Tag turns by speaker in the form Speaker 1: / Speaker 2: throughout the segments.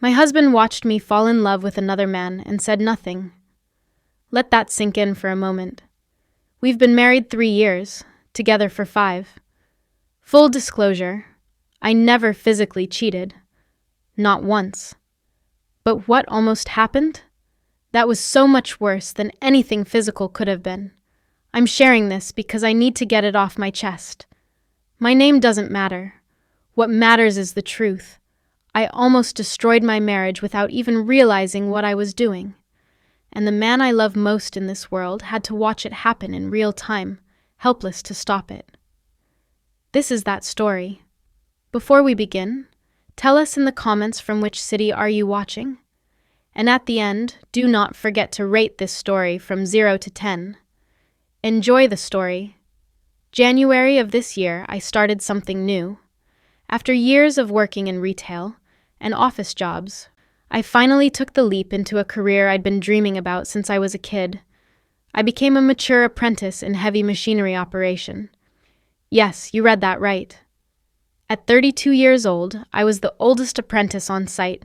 Speaker 1: My husband watched me fall in love with another man and said nothing. Let that sink in for a moment. We've been married 3 years, together for 5. Full disclosure, I never physically cheated. Not once. But what almost happened? That was so much worse than anything physical could have been. I'm sharing this because I need to get it off my chest. My name doesn't matter. What matters is the truth. I almost destroyed my marriage without even realizing what I was doing. And the man I love most in this world had to watch it happen in real time, helpless to stop it. This is that story. Before we begin, tell us in the comments from which city are you watching? And at the end, do not forget to rate this story from 0 to 10. Enjoy the story. January of this year, I started something new. After years of working in retail and office jobs, I finally took the leap into a career I'd been dreaming about since I was a kid. I became a mature apprentice in heavy machinery operation. Yes, you read that right. At 32 years old, I was the oldest apprentice on site,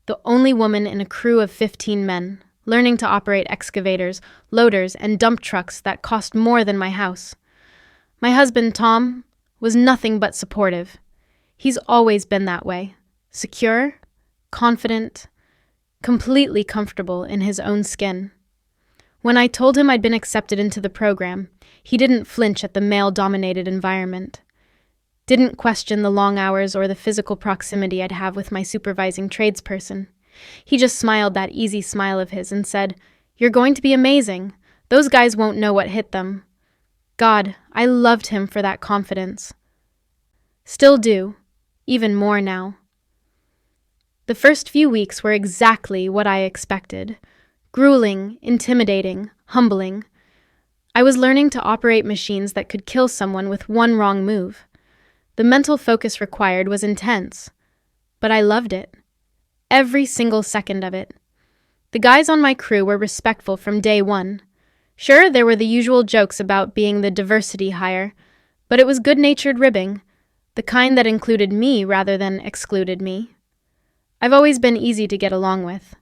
Speaker 1: the only woman in a crew of 15 men, learning to operate excavators, loaders, and dump trucks that cost more than my house. My husband, Tom, was nothing but supportive. He's always been that way. Secure, confident, completely comfortable in his own skin. When I told him I'd been accepted into the program, he didn't flinch at the male-dominated environment. Didn't question the long hours or the physical proximity I'd have with my supervising tradesperson. He just smiled that easy smile of his and said, "You're going to be amazing. Those guys won't know what hit them." God, I loved him for that confidence. Still do, even more now. The first few weeks were exactly what I expected. Grueling, intimidating, humbling. I was learning to operate machines that could kill someone with one wrong move. The mental focus required was intense, but I loved it. Every single second of it. The guys on my crew were respectful from day one. Sure, there were the usual jokes about being the diversity hire, but it was good-natured ribbing, the kind that included me rather than excluded me. I've always been easy to get along with.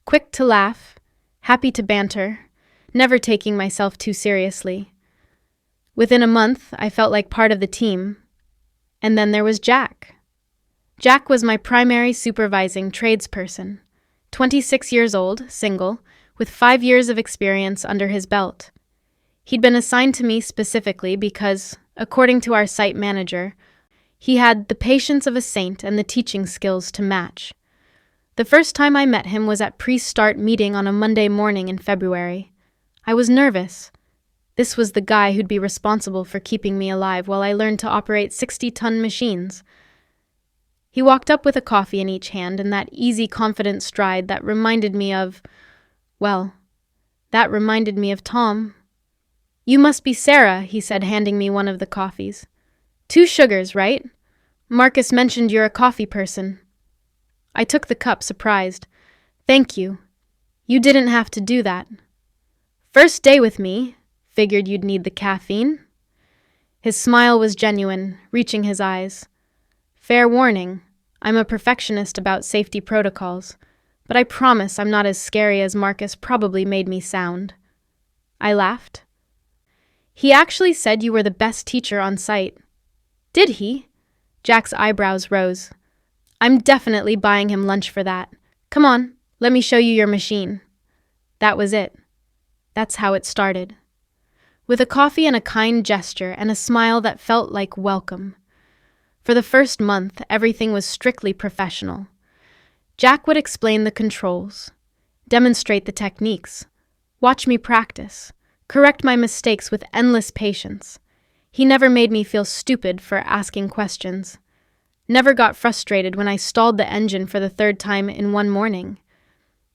Speaker 1: Quick to laugh, happy to banter, never taking myself too seriously. Within a month, I felt like part of the team. And then there was Jack. Jack was my primary supervising tradesperson, 26 years old, single, with 5 years of experience under his belt. He'd been assigned to me specifically because, according to our site manager, he had the patience of a saint and the teaching skills to match. The first time I met him was at pre-start meeting on a Monday morning in February. I was nervous. This was the guy who'd be responsible for keeping me alive while I learned to operate 60-ton machines. He walked up with a coffee in each hand and that easy, confident stride that reminded me of Tom. "You must be Sarah," he said, handing me one of the coffees. "2 sugars, right? Marcus mentioned you're a coffee person." I took the cup, surprised. "Thank you. You didn't have to do that." "First day with me. Figured you'd need the caffeine." His smile was genuine, reaching his eyes. "Fair warning, I'm a perfectionist about safety protocols, but I promise I'm not as scary as Marcus probably made me sound." I laughed. "He actually said you were the best teacher on site." "Did he?" Jack's eyebrows rose. "I'm definitely buying him lunch for that. Come on, let me show you your machine." That was it. That's how it started. With a coffee and a kind gesture and a smile that felt like welcome. For the first month, everything was strictly professional. Jack would explain the controls, demonstrate the techniques, watch me practice, correct my mistakes with endless patience. He never made me feel stupid for asking questions. Never got frustrated when I stalled the engine for the 3rd time in one morning.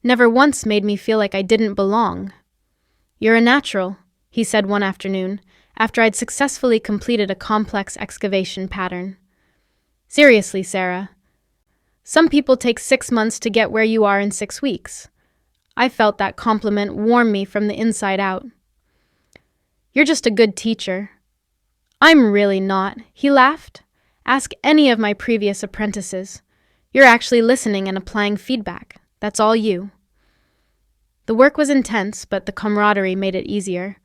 Speaker 1: Never once made me feel like I didn't belong. "You're a natural," he said one afternoon, after I'd successfully completed a complex excavation pattern. "Seriously, Sarah. Some people take 6 months to get where you are in 6 weeks. I felt that compliment warm me from the inside out. "You're just a good teacher." "I'm really not," he laughed. "Ask any of my previous apprentices. You're actually listening and applying feedback. That's all you. The work was intense, but the camaraderie made it easier.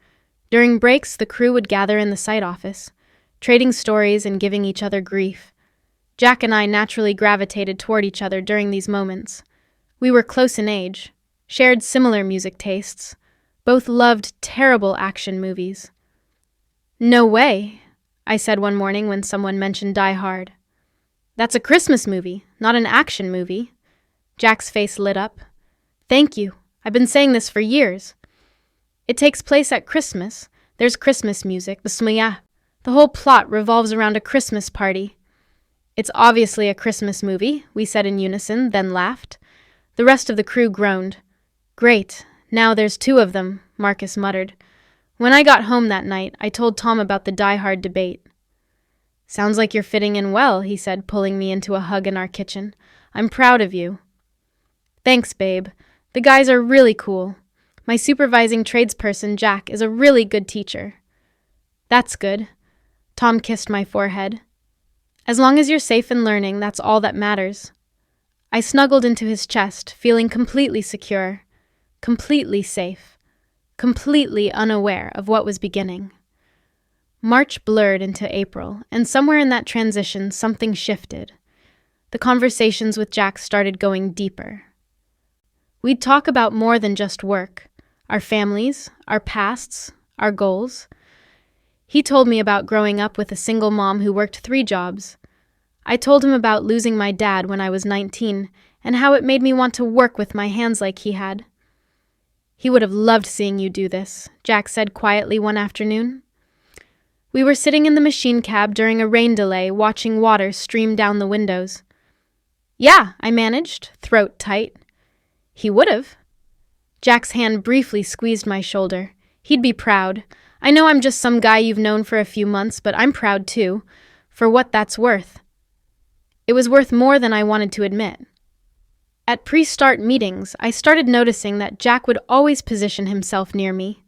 Speaker 1: During breaks, the crew would gather in the site office, trading stories and giving each other grief. Jack and I naturally gravitated toward each other during these moments. We were close in age, shared similar music tastes, both loved terrible action movies. "No way," I said one morning when someone mentioned Die Hard. "That's a Christmas movie, not an action movie." Jack's face lit up. "Thank you. I've been saying this for years. It takes place at Christmas. There's Christmas music, the smya. The whole plot revolves around a Christmas party." "It's obviously a Christmas movie," we said in unison, then laughed. The rest of the crew groaned. "Great, now there's two of them," Marcus muttered. When I got home that night, I told Tom about the Die Hard debate. "Sounds like you're fitting in well," he said, pulling me into a hug in our kitchen. "I'm proud of you." "Thanks, babe. The guys are really cool. My supervising tradesperson, Jack, is a really good teacher." "That's good." Tom kissed my forehead. "As long as you're safe in learning, that's all that matters." I snuggled into his chest, feeling completely secure, completely safe, completely unaware of what was beginning. March blurred into April, and somewhere in that transition, something shifted. The conversations with Jack started going deeper. We'd talk about more than just work, our families, our pasts, our goals. He told me about growing up with a single mom who worked 3 jobs. I told him about losing my dad when I was 19 and how it made me want to work with my hands like he had. "He would have loved seeing you do this," Jack said quietly one afternoon. We were sitting in the machine cab during a rain delay, watching water stream down the windows. "Yeah," I managed, throat tight. "He would have." Jack's hand briefly squeezed my shoulder. "He'd be proud. I know I'm just some guy you've known for a few months, but I'm proud too, for what that's worth." It was worth more than I wanted to admit. At pre-start meetings, I started noticing that Jack would always position himself near me.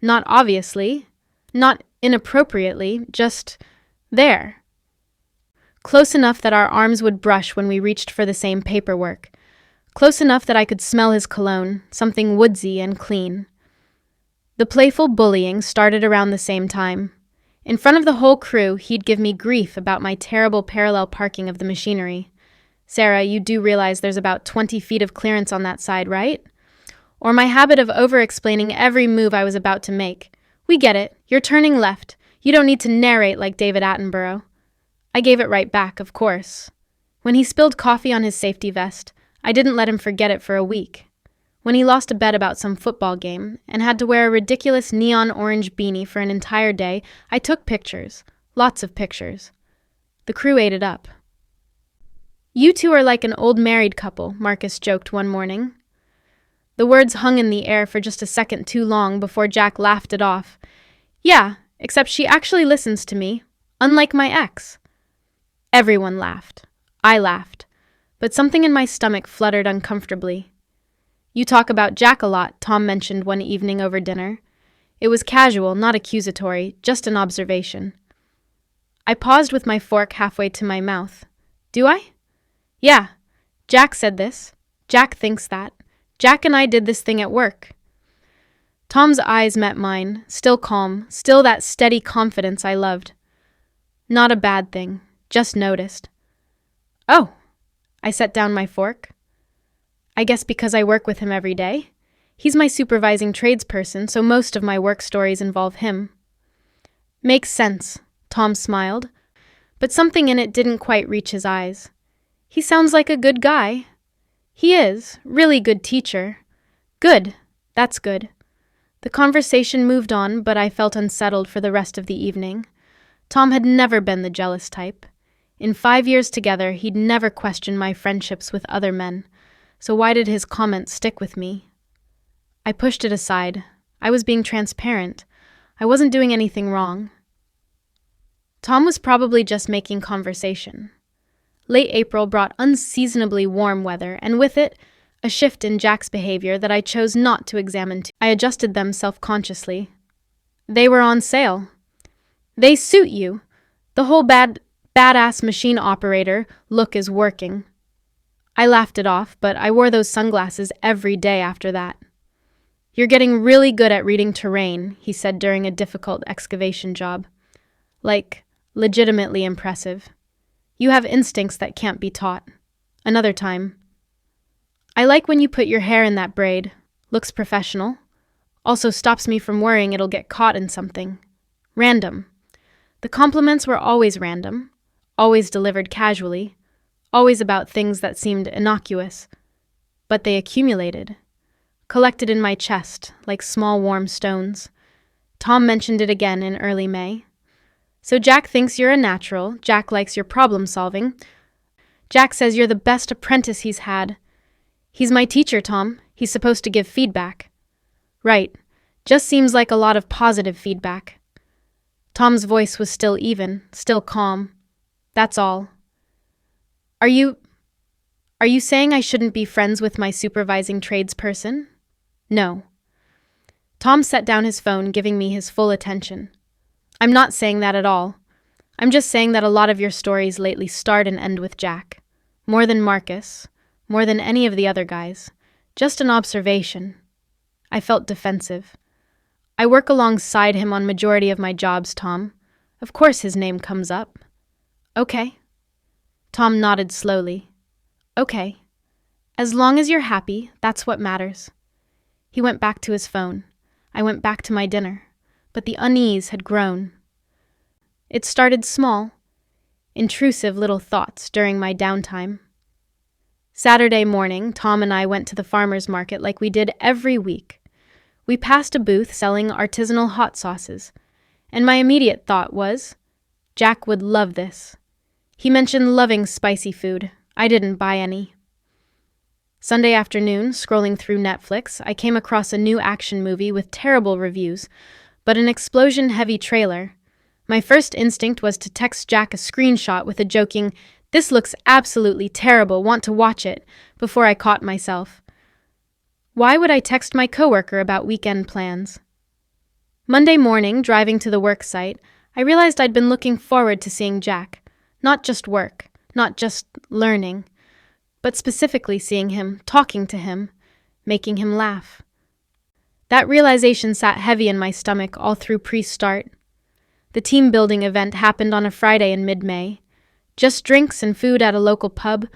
Speaker 1: Not obviously, not inappropriately, just there. Close enough that our arms would brush when we reached for the same paperwork. Close enough that I could smell his cologne, something woodsy and clean. The playful bullying started around the same time. In front of the whole crew, he'd give me grief about my terrible parallel parking of the machinery. "Sarah, you do realize there's about 20 feet of clearance on that side, right?" Or my habit of over-explaining every move I was about to make. "We get it. You're turning left. You don't need to narrate like David Attenborough." I gave it right back, of course. When he spilled coffee on his safety vest, I didn't let him forget it for a week. When he lost a bet about some football game and had to wear a ridiculous neon orange beanie for an entire day, I took pictures. Lots of pictures. The crew ate it up. "You two are like an old married couple," Marcus joked one morning. The words hung in the air for just a second too long before Jack laughed it off. "Yeah, except she actually listens to me, unlike my ex." Everyone laughed. I laughed. But something in my stomach fluttered uncomfortably. "You talk about Jack a lot," Tom mentioned one evening over dinner. It was casual, not accusatory, just an observation. I paused with my fork halfway to my mouth. "Do I?" "Yeah. Jack said this. Jack thinks that. Jack and I did this thing at work." Tom's eyes met mine, still calm, still that steady confidence I loved. "Not a bad thing, just noticed." "Oh." I set down my fork. "I guess because I work with him every day. He's my supervising tradesperson, so most of my work stories involve him." "Makes sense," Tom smiled, but something in it didn't quite reach his eyes. "He sounds like a good guy." "He is, really good teacher." "Good, that's good." The conversation moved on, but I felt unsettled for the rest of the evening. Tom had never been the jealous type. In 5 years together, he'd never questioned my friendships with other men, so why did his comment stick with me? I pushed it aside. I was being transparent. I wasn't doing anything wrong. Tom was probably just making conversation. Late April brought unseasonably warm weather, and with it, a shift in Jack's behavior that I chose not to examine. I adjusted them self-consciously. They were on sale. "They suit you. The whole badass machine operator look is working." I laughed it off, but I wore those sunglasses every day after that. You're getting really good at reading terrain, he said during a difficult excavation job. Like, legitimately impressive. You have instincts that can't be taught. Another time. I like when you put your hair in that braid. Looks professional. Also stops me from worrying it'll get caught in something. Random. The compliments were always random. Always delivered casually. Always about things that seemed innocuous. But they accumulated. Collected in my chest, like small warm stones. Tom mentioned it again in early May. So Jack thinks you're a natural. Jack likes your problem solving. Jack says you're the best apprentice he's had. He's my teacher, Tom. He's supposed to give feedback. Right. Just seems like a lot of positive feedback. Tom's voice was still even, still calm. That's all. Are you saying I shouldn't be friends with my supervising tradesperson? No. Tom set down his phone, giving me his full attention. I'm not saying that at all. I'm just saying that a lot of your stories lately start and end with Jack. More than Marcus. More than any of the other guys. Just an observation. I felt defensive. I work alongside him on majority of my jobs, Tom. Of course his name comes up. Okay. Tom nodded slowly. Okay. As long as you're happy, that's what matters. He went back to his phone. I went back to my dinner. But the unease had grown. It started small. Intrusive little thoughts during my downtime. Saturday morning, Tom and I went to the farmer's market like we did every week. We passed a booth selling artisanal hot sauces, and my immediate thought was, Jack would love this. He mentioned loving spicy food. I didn't buy any. Sunday afternoon, scrolling through Netflix, I came across a new action movie with terrible reviews, but an explosion-heavy trailer. My first instinct was to text Jack a screenshot with a joking, "This looks absolutely terrible, want to watch it," before I caught myself. Why would I text my coworker about weekend plans? Monday morning, driving to the work site, I realized I'd been looking forward to seeing Jack. Not just work, not just learning, but specifically seeing him, talking to him, making him laugh. That realization sat heavy in my stomach all through pre-start. The team-building event happened on a Friday in mid-May. Just drinks and food at a local pub.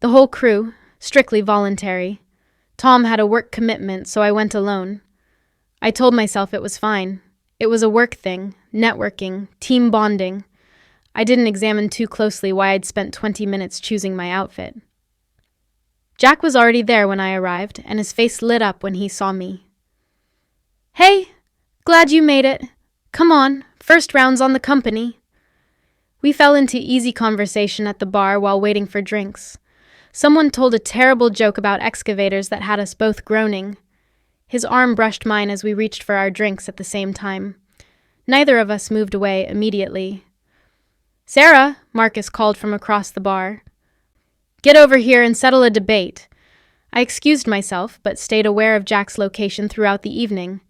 Speaker 1: The whole crew, strictly voluntary. Tom had a work commitment, so I went alone. I told myself it was fine. It was a work thing, networking, team bonding. I didn't examine too closely why I'd spent 20 minutes choosing my outfit. Jack was already there when I arrived, and his face lit up when he saw me. "Hey, glad you made it. Come on, first round's on the company." We fell into easy conversation at the bar while waiting for drinks. Someone told a terrible joke about excavators that had us both groaning. His arm brushed mine as we reached for our drinks at the same time. Neither of us moved away immediately. "Sarah," Marcus called from across the bar. "Get over here and settle a debate." I excused myself, but stayed aware of Jack's location throughout the evening.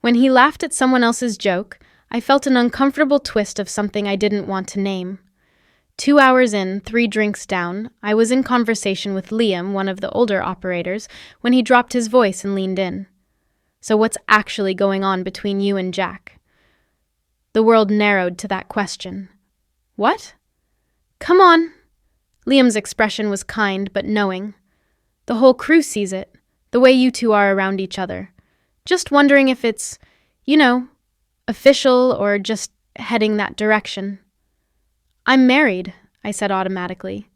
Speaker 1: When he laughed at someone else's joke, I felt an uncomfortable twist of something I didn't want to name. 2 hours in, 3 drinks down, I was in conversation with Liam, one of the older operators, when he dropped his voice and leaned in. "So what's actually going on between you and Jack?" The world narrowed to that question. "What?" "Come on." Liam's expression was kind but knowing. "The whole crew sees it, the way you two are around each other. Just wondering if it's, official or just heading that direction." "I'm married," I said automatically,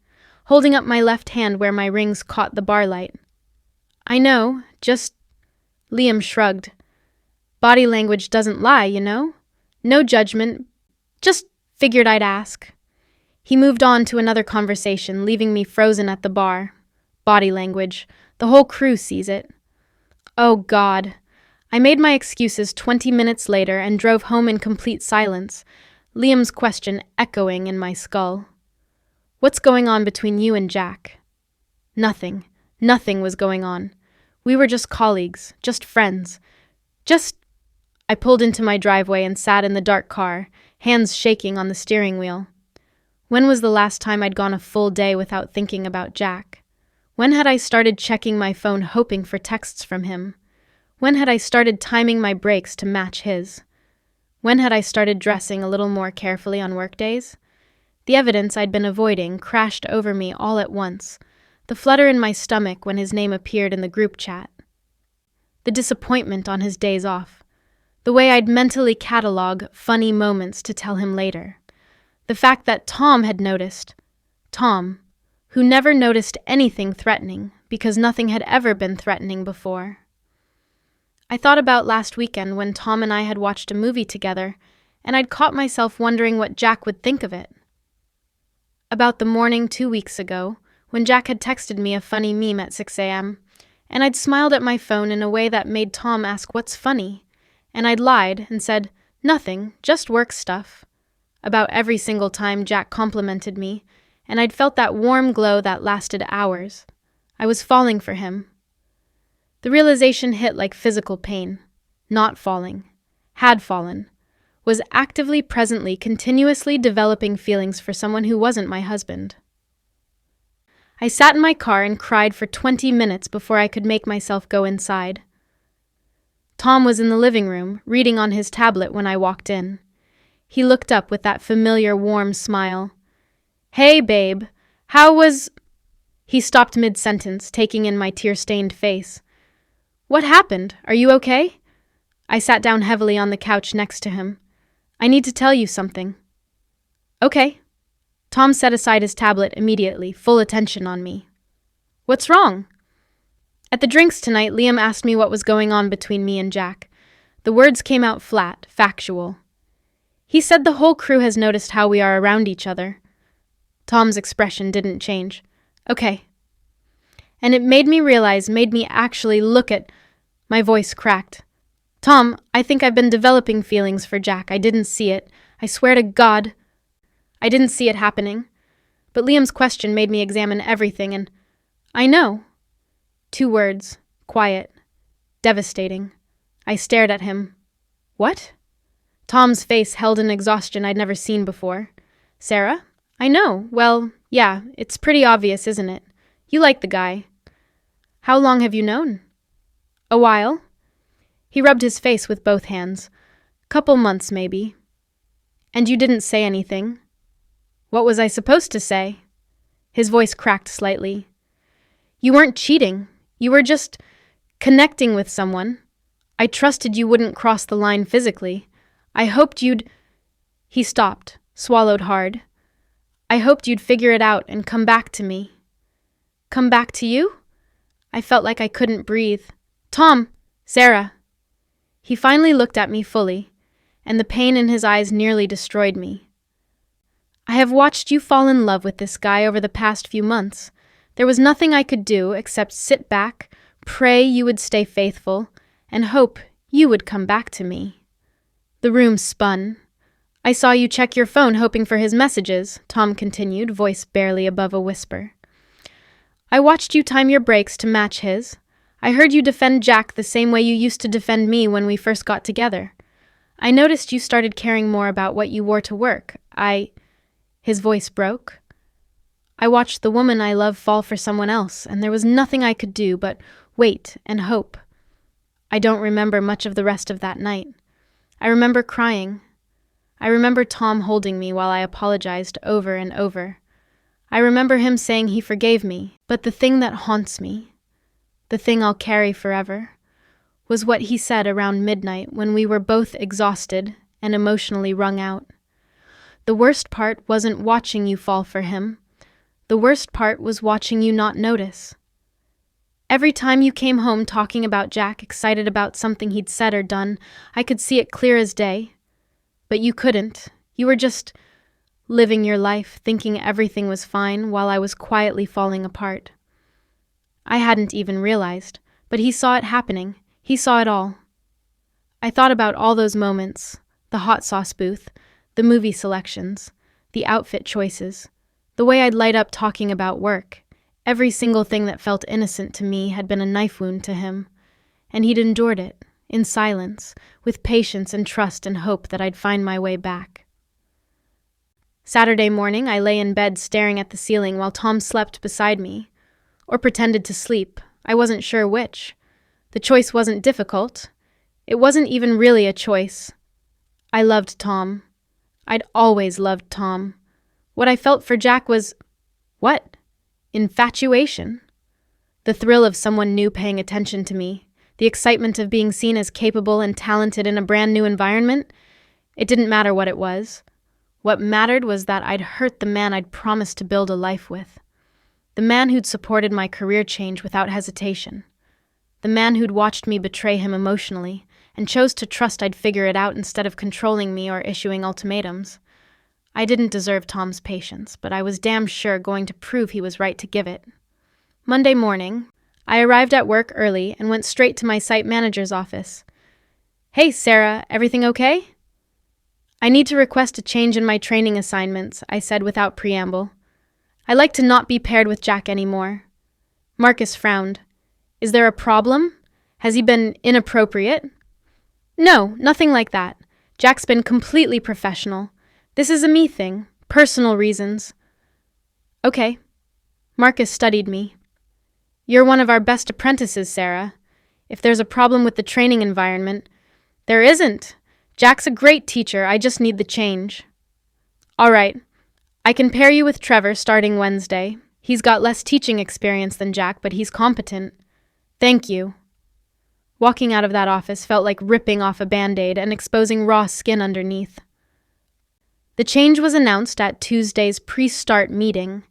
Speaker 1: holding up my left hand where my rings caught the bar light. "I know, just..." Liam shrugged. "Body language doesn't lie, No judgment, just figured I'd ask." He moved on to another conversation, leaving me frozen at the bar. Body language. The whole crew sees it. Oh, God. I made my excuses 20 minutes later and drove home in complete silence, Liam's question echoing in my skull. "What's going on between you and Jack?" Nothing. Nothing was going on. We were just colleagues, just friends. I pulled into my driveway and sat in the dark car, hands shaking on the steering wheel. When was the last time I'd gone a full day without thinking about Jack? When had I started checking my phone hoping for texts from him? When had I started timing my breaks to match his? When had I started dressing a little more carefully on workdays? The evidence I'd been avoiding crashed over me all at once, the flutter in my stomach when his name appeared in the group chat, the disappointment on his days off, the way I'd mentally catalog funny moments to tell him later, the fact that Tom had noticed. Tom, who never noticed anything threatening because nothing had ever been threatening before. I thought about last weekend when Tom and I had watched a movie together, and I'd caught myself wondering what Jack would think of it. About the morning 2 weeks ago, when Jack had texted me a funny meme at 6 a.m., and I'd smiled at my phone in a way that made Tom ask what's funny, and I'd lied and said, nothing, just work stuff, about every single time Jack complimented me, and I'd felt that warm glow that lasted hours. I was falling for him. The realization hit like physical pain. Not falling. Had fallen. Was actively, presently, continuously developing feelings for someone who wasn't my husband. I sat in my car and cried for 20 minutes before I could make myself go inside. Tom was in the living room, reading on his tablet when I walked in. He looked up with that familiar warm smile. "Hey, babe, how was—" He stopped mid-sentence, taking in my tear-stained face. "What happened? Are you okay?" I sat down heavily on the couch next to him. "I need to tell you something." "Okay." Tom set aside his tablet immediately, full attention on me. "What's wrong?" At the drinks tonight, Liam asked me what was going on between me and Jack. The words came out flat, factual. He said the whole crew has noticed how we are around each other. Tom's expression didn't change. "Okay." And it made me actually look at... My voice cracked. "Tom, I think I've been developing feelings for Jack. I didn't see it. I swear to God, I didn't see it happening." But Liam's question made me examine everything, and... I know. 2 words. Quiet. Devastating. I stared at him. "What?" Tom's face held an exhaustion I'd never seen before. "Sarah? I know. Well, yeah, it's pretty obvious, isn't it? You like the guy. How long have you known?" "A while." He rubbed his face with both hands. "Couple months, maybe." "And you didn't say anything?" "What was I supposed to say?" His voice cracked slightly. "You weren't cheating. You were just connecting with someone. I trusted you wouldn't cross the line physically. I hoped you'd..." He stopped, swallowed hard. "I hoped you'd figure it out and come back to me." "Come back to you?" I felt like I couldn't breathe. "Tom! Sarah!" He finally looked at me fully, and the pain in his eyes nearly destroyed me. "I have watched you fall in love with this guy over the past few months. There was nothing I could do except sit back, pray you would stay faithful, and hope you would come back to me." The room spun. "I saw you check your phone hoping for his messages," Tom continued, voice barely above a whisper. "I watched you time your breaks to match his. I heard you defend Jack the same way you used to defend me when we first got together. I noticed you started caring more about what you wore to work. His voice broke. "I watched the woman I love fall for someone else, and there was nothing I could do but wait and hope. I don't remember much of the rest of that night. I remember crying. I remember Tom holding me while I apologized over and over. I remember him saying he forgave me, but the thing that haunts me, the thing I'll carry forever, was what he said around midnight when we were both exhausted and emotionally wrung out. The worst part wasn't watching you fall for him. The worst part was watching you not notice. Every time you came home talking about Jack, excited about something he'd said or done, I could see it clear as day. But you couldn't. You were just living your life, thinking everything was fine while I was quietly falling apart. I hadn't even realized, but he saw it happening. He saw it all. I thought about all those moments, the hot sauce booth, the movie selections, the outfit choices, the way I'd light up talking about work. Every single thing that felt innocent to me had been a knife wound to him, and he'd endured it, in silence, with patience and trust and hope that I'd find my way back. Saturday morning, I lay in bed staring at the ceiling while Tom slept beside me. or pretended to sleep. I wasn't sure which. The choice wasn't difficult. It wasn't even really a choice. I loved Tom. I'd always loved Tom. What I felt for Jack was, what? Infatuation. The thrill of someone new paying attention to me, the excitement of being seen as capable and talented in a brand new environment. It didn't matter what it was. What mattered was that I'd hurt the man I'd promised to build a life with. The man who'd supported my career change without hesitation. The man who'd watched me betray him emotionally and chose to trust I'd figure it out instead of controlling me or issuing ultimatums. I didn't deserve Tom's patience, but I was damn sure going to prove he was right to give it. Monday morning, I arrived at work early and went straight to my site manager's office. "Hey, Sarah, everything okay?" "I need to request a change in my training assignments," I said without preamble. "I like to not be paired with Jack anymore." Marcus frowned. "Is there a problem? Has he been inappropriate?" "No, nothing like that. Jack's been completely professional. This is a me thing, personal reasons." "Okay." Marcus studied me. "You're one of our best apprentices, Sarah. If there's a problem with the training environment—" "There isn't. Jack's a great teacher, I just need the change." "All right. I can pair you with Trevor starting Wednesday. He's got less teaching experience than Jack, but he's competent." "Thank you." Walking out of that office felt like ripping off a Band-Aid and exposing raw skin underneath. The change was announced at Tuesday's pre-start meeting.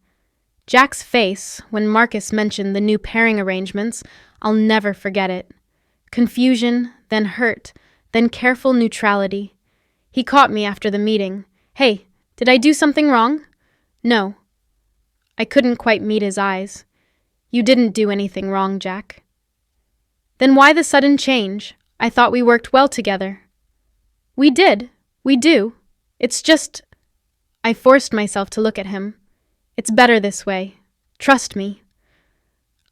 Speaker 1: Jack's face, when Marcus mentioned the new pairing arrangements, I'll never forget it. Confusion, then hurt, then careful neutrality. He caught me after the meeting. "Hey, did I do something wrong?" "No." I couldn't quite meet his eyes. "You didn't do anything wrong, Jack." "Then why the sudden change? I thought we worked well together." "We did. We do. It's just—" I forced myself to look at him. "It's better this way. Trust me."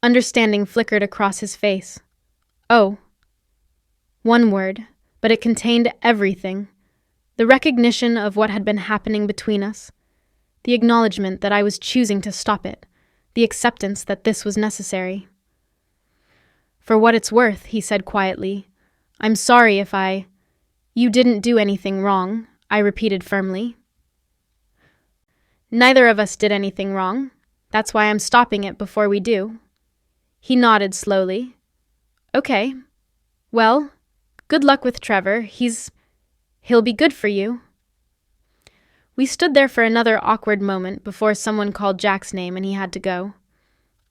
Speaker 1: Understanding flickered across his face. "Oh." One word, but it contained everything. The recognition of what had been happening between us. The acknowledgement that I was choosing to stop it. The acceptance that this was necessary. "For what it's worth," he said quietly, "I'm sorry if I—" "You didn't do anything wrong," I repeated firmly. "Neither of us did anything wrong. That's why I'm stopping it before we do." He nodded slowly. "Okay. Well, good luck with Trevor. He'll be good for you." We stood there for another awkward moment before someone called Jack's name and he had to go.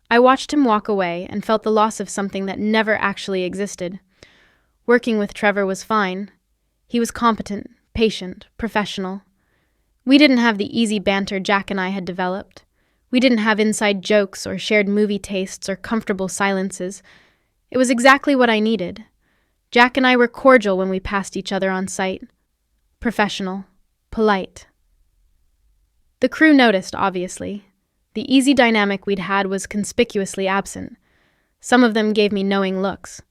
Speaker 1: I watched him walk away and felt the loss of something that never actually existed. Working with Trevor was fine. He was competent, patient, professional. We didn't have the easy banter Jack and I had developed. We didn't have inside jokes or shared movie tastes or comfortable silences. It was exactly what I needed. Jack and I were cordial when we passed each other on site. Professional. Polite. The crew noticed, obviously. The easy dynamic we'd had was conspicuously absent. Some of them gave me knowing looks.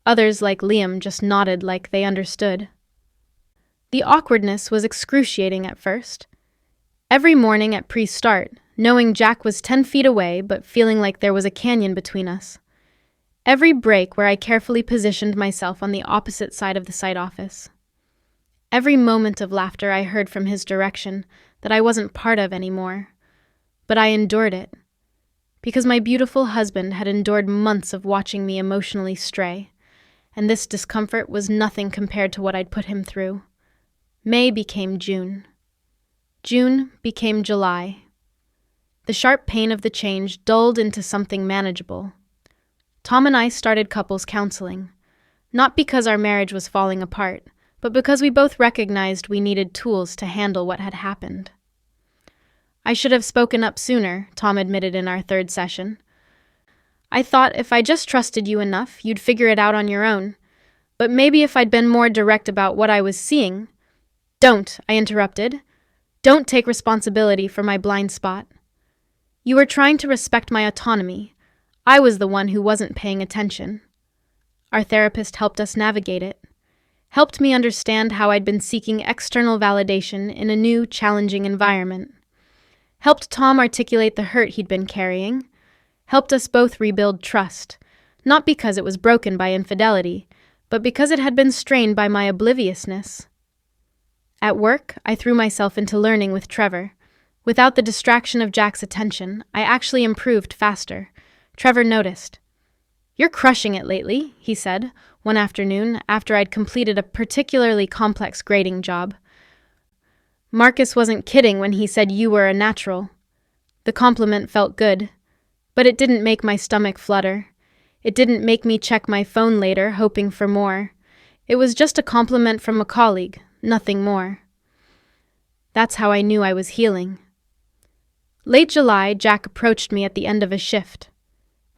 Speaker 1: Others, like Liam, just nodded like they understood. The awkwardness was excruciating at first. Every morning at pre-start, knowing Jack was 10 feet away but feeling like there was a canyon between us. Every break where I carefully positioned myself on the opposite side of the site office. Every moment of laughter I heard from his direction that I wasn't part of anymore. But I endured it. Because my beautiful husband had endured months of watching me emotionally stray, and this discomfort was nothing compared to what I'd put him through. May became June. June became July. The sharp pain of the change dulled into something manageable. Tom and I started couples counseling, not because our marriage was falling apart, but because we both recognized we needed tools to handle what had happened. "I should have spoken up sooner," Tom admitted in our third session. "I thought if I just trusted you enough, you'd figure it out on your own. But maybe if I'd been more direct about what I was seeing—" "Don't," I interrupted. "Don't take responsibility for my blind spot. You were trying to respect my autonomy. I was the one who wasn't paying attention." Our therapist helped us navigate it. Helped me understand how I'd been seeking external validation in a new, challenging environment. Helped Tom articulate the hurt he'd been carrying. helped us both rebuild trust, not because it was broken by infidelity, but because it had been strained by my obliviousness. At work, I threw myself into learning with Trevor. Without the distraction of Jack's attention, I actually improved faster. Trevor noticed. "You're crushing it lately," he said, one afternoon after I'd completed a particularly complex grading job. "Marcus wasn't kidding when he said you were a natural." The compliment felt good, but it didn't make my stomach flutter. It didn't make me check my phone later, hoping for more. It was just a compliment from a colleague, nothing more. That's how I knew I was healing. Late July, Jack approached me at the end of a shift.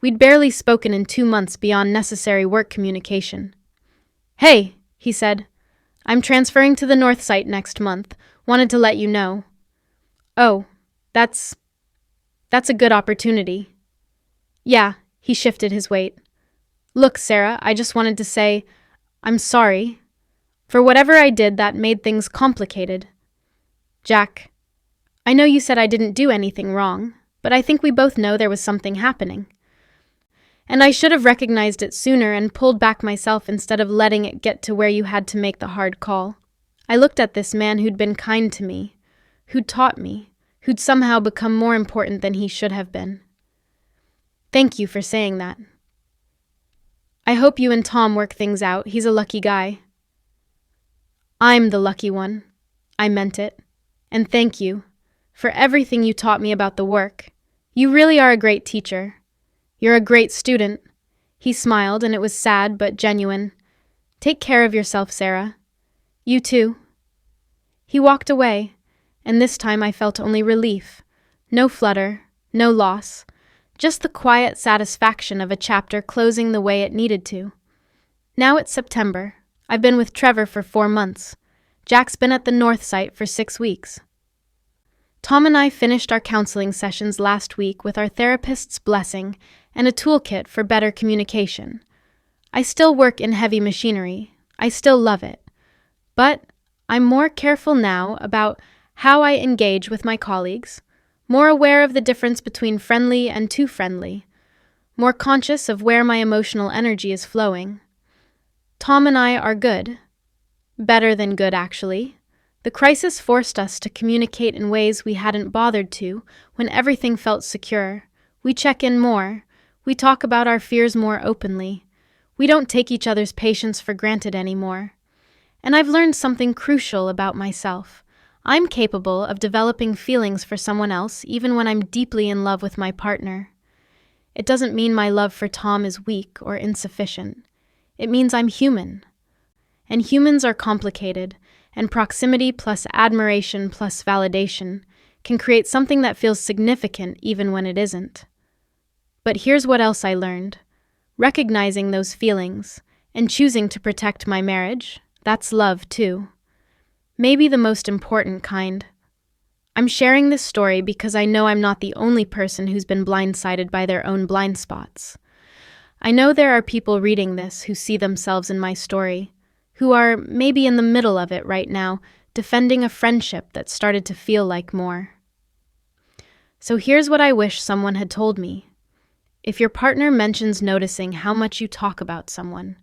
Speaker 1: We'd barely spoken in 2 months beyond necessary work communication. "Hey," he said, "I'm transferring to the North Site next month. Wanted to let you know." "Oh, that's a good opportunity." "Yeah," he shifted his weight. "Look, Sarah, I just wanted to say, I'm sorry. For whatever I did that made things complicated." "Jack, I know you said I didn't do anything wrong, but I think we both know there was something happening. And I should have recognized it sooner and pulled back myself instead of letting it get to where you had to make the hard call." I looked at this man who'd been kind to me, who'd taught me, who'd somehow become more important than he should have been. "Thank you for saying that. I hope you and Tom work things out. He's a lucky guy." "I'm the lucky one. I meant it. And thank you for everything you taught me about the work. You really are a great teacher. You're a great student." He smiled, and it was sad but genuine. "Take care of yourself, Sarah. You too." He walked away, and this time I felt only relief. No flutter, no loss, just the quiet satisfaction of a chapter closing the way it needed to. Now it's September. I've been with Trevor for 4 months. Jack's been at the North Site for 6 weeks. Tom and I finished our counseling sessions last week with our therapist's blessing and a toolkit for better communication. I still work in heavy machinery. I still love it. But I'm more careful now about how I engage with my colleagues, more aware of the difference between friendly and too friendly, more conscious of where my emotional energy is flowing. Tom and I are good. Better than good, actually. The crisis forced us to communicate in ways we hadn't bothered to when everything felt secure. We check in more. We talk about our fears more openly. We don't take each other's patience for granted anymore. And I've learned something crucial about myself. I'm capable of developing feelings for someone else even when I'm deeply in love with my partner. It doesn't mean my love for Tom is weak or insufficient. It means I'm human. And humans are complicated, and proximity plus admiration plus validation can create something that feels significant even when it isn't. But here's what else I learned. Recognizing those feelings and choosing to protect my marriage, that's love too. Maybe the most important kind. I'm sharing this story because I know I'm not the only person who's been blindsided by their own blind spots. I know there are people reading this who see themselves in my story, who are maybe in the middle of it right now, defending a friendship that started to feel like more. So here's what I wish someone had told me. If your partner mentions noticing how much you talk about someone,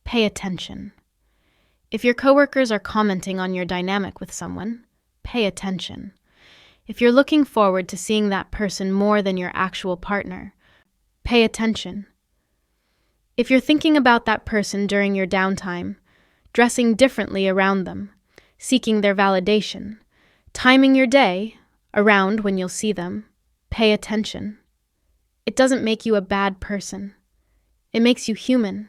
Speaker 1: pay attention. If your coworkers are commenting on your dynamic with someone, pay attention. If you're looking forward to seeing that person more than your actual partner, pay attention. If you're thinking about that person during your downtime, dressing differently around them, seeking their validation, timing your day around when you'll see them, pay attention. It doesn't make you a bad person. It makes you human.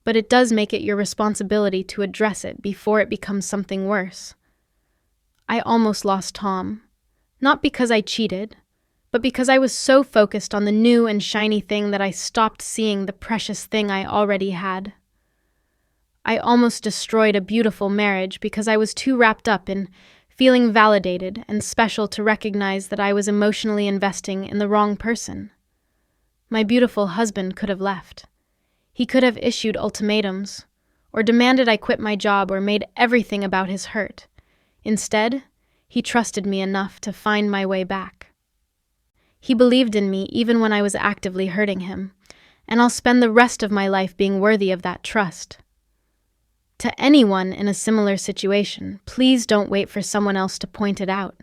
Speaker 1: But it does make it your responsibility to address it before it becomes something worse. I almost lost Tom, not because I cheated, but because I was so focused on the new and shiny thing that I stopped seeing the precious thing I already had. I almost destroyed a beautiful marriage because I was too wrapped up in feeling validated and special to recognize that I was emotionally investing in the wrong person. My beautiful husband could have left. He could have issued ultimatums, or demanded I quit my job or made everything about his hurt. Instead, he trusted me enough to find my way back. He believed in me even when I was actively hurting him, and I'll spend the rest of my life being worthy of that trust. To anyone in a similar situation, please don't wait for someone else to point it out.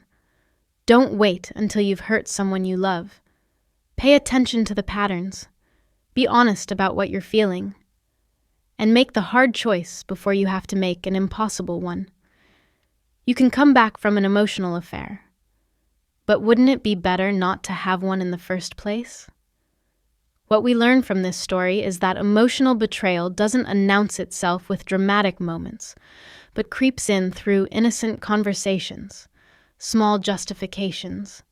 Speaker 1: Don't wait until you've hurt someone you love. Pay attention to the patterns. Be honest about what you're feeling. And make the hard choice before you have to make an impossible one. You can come back from an emotional affair. But wouldn't it be better not to have one in the first place? What we learn from this story is that emotional betrayal doesn't announce itself with dramatic moments, but creeps in through innocent conversations, small justifications,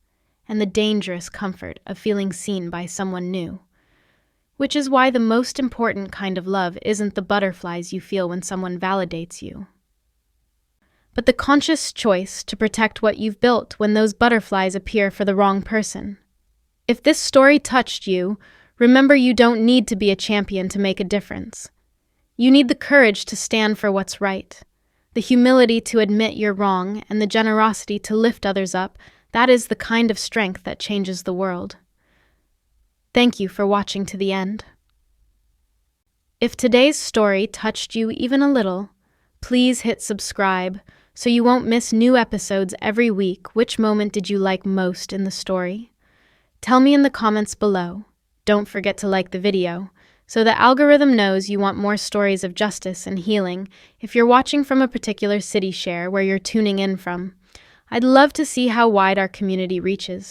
Speaker 1: and the dangerous comfort of feeling seen by someone new. Which is why the most important kind of love isn't the butterflies you feel when someone validates you, but the conscious choice to protect what you've built when those butterflies appear for the wrong person. If this story touched you, remember you don't need to be a champion to make a difference. You need the courage to stand for what's right, the humility to admit you're wrong, and the generosity to lift others up. That is the kind of strength that changes the world. Thank you for watching to the end. If today's story touched you even a little, please hit subscribe so you won't miss new episodes every week. Which moment did you like most in the story? Tell me in the comments below. Don't forget to like the video so the algorithm knows you want more stories of justice and healing. If you're watching from a particular city, share where you're tuning in from. I'd love to see how wide our community reaches.